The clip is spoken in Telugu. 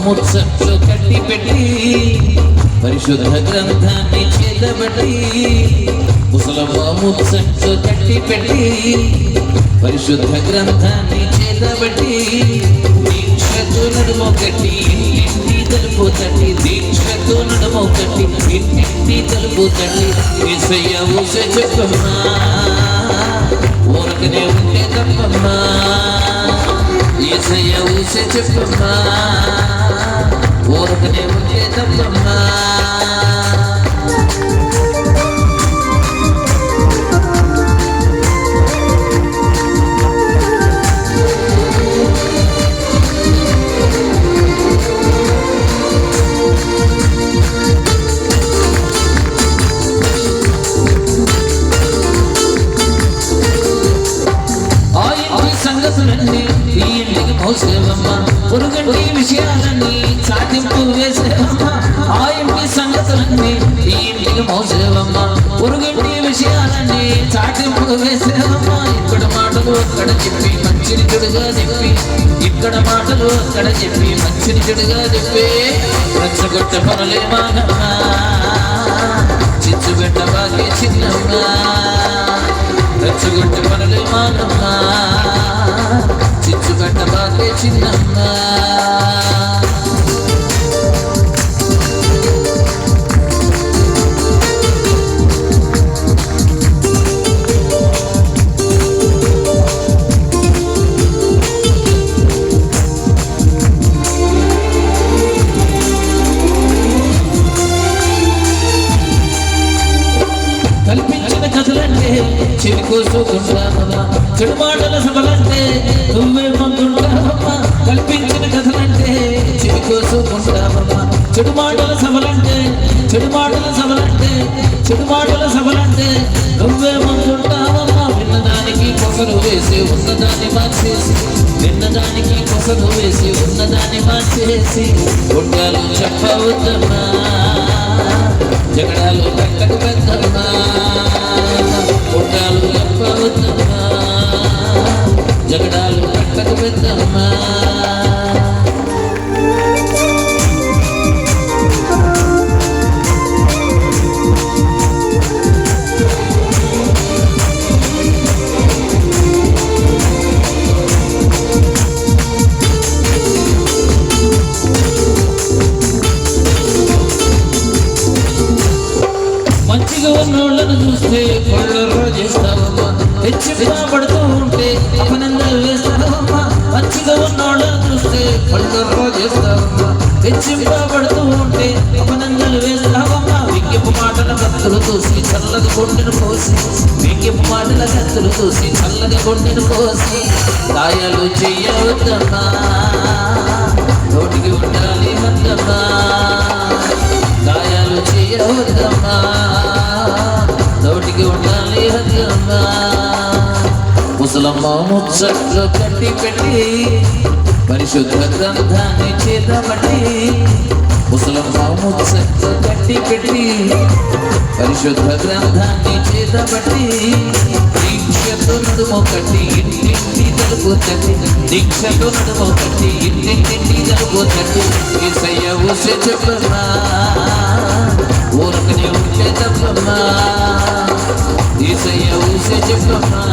ముచ్చట్లు కట్టి పెట్టి పరిశుద్ధ గ్రంథాన్ని చేతబట్టి ముసలమ్మ ముచ్చట్లు కట్టి పెట్టి పరిశుద్ధ గ్రంథాన్ని చేతబట్టి దీక్షతో నడుము కట్టి ఇంటి తలుపు తట్టి దీక్షతో నడుము కట్టి ఇంటి తలుపు తట్టి యేసయ్య ఊస చెప్పమ్మా ఊరకనే ఉంటే తప్పమ్మా యేసయ్య ఊస చెప్పమ్మా ఊరకనే ఉంటే తప్పమ్మా ఈ ఇంటికి మోసేవమ్మ పొరుగంటి విషయాలన్నీ చాటింపు వేసేవమ్మ ఆ ఇంటి సంగతులన్నీ ఈ ఇంటికి మోసేవమ్మ పొరుగంటి విషయాలన్నీ చాటింపు వేసేవమ్మ ఇక్కడ మాటలు అక్కడ చెప్పి మంచిని చెడుగా చెప్పి ఇక్కడ మాటలు అక్కడ చెప్పి మంచిని చెడుగా చెప్పి రచ్చగొట్ట పనులే మానమ్మా చిచ్చు బిడ్డ బాగే చిన్నమ్మా రచ్చగొట్ట పనులే మానమ్మా చిచ్చుగడ్డ బాగే చిన్నమ్మా కల్పించిన కథలంటే చెవి కోసుకుంటామమ్మా చెడు మాటల సభలంటే నువ్వే మందుంటావమ్మా కల్పించిన కథలంటే చెవి కోసుకుంటామమ్మా చెడు మాటల సభలంటే చెడు మాటల సభలంటే చెడు మాటల సభలంటే నువ్వే మందుంటావమ్మా విన్నదానికి కొసరు వేసి ఉన్నదాన్ని మార్చేసి విన్నదానికి కొసరు వేసి ఉన్నదాన్ని మార్చేసి గుండాలు చెప్పవద్దమ్మా జగడాలు పెట్టకు పెద్దమ్మా గుండాలు చెప్పవద్దమ్మా జగడాలు పెట్టకు పెద్దమ్మా మంచిగా ఉన్నోళ్ళను చూస్తే కొళ్ళర్ర చేస్తావమ్మా హెచ్చింపబడుతూ ఉంటే అపనందలు వేస్తావమ్మా మంచిగా ఉన్నోళ్ళను చూస్తే కొళ్ళర్ర చేస్తావమ్మా హెచ్చింపబడుతూ ఉంటే అపనందలు వేస్తావమ్మా వెంకిపు మాటల కత్తులు తోసి చల్లగా గుండెను కోసి వెంకిపు మాటల కత్తులు తోసి చల్లగా గుండెను కోసి గాయాలు చెయ్యవద్దమ్మా నోటికి ఉండాలి వద్దమ్మా గాయాలు చెయ్యవద్దమ్మా నోటికి ఉండాలి వద్దమ్మా ముసలమ్మ ముచ్చట్లు కట్టి పెట్టి పరిశుద్ధ గ్రంథాన్ని చేతబట్టి ముసలమ్మ ముచ్చట్లు కట్టి పెట్టి పరిశుద్ధ గ్రంథాన్ని చేతబట్టి దీక్షతో నడుము కట్టి ఇంటింటి తలుపు తట్టి దీక్షతో నడుము కట్టి ఇంటింటి తలుపు తట్టి యేసయ్య ఊస చెప్పమ్మా ఊరకనే ఉంటే తప్పమ్మా యేసయ్య ఊస చెప్పమ్మా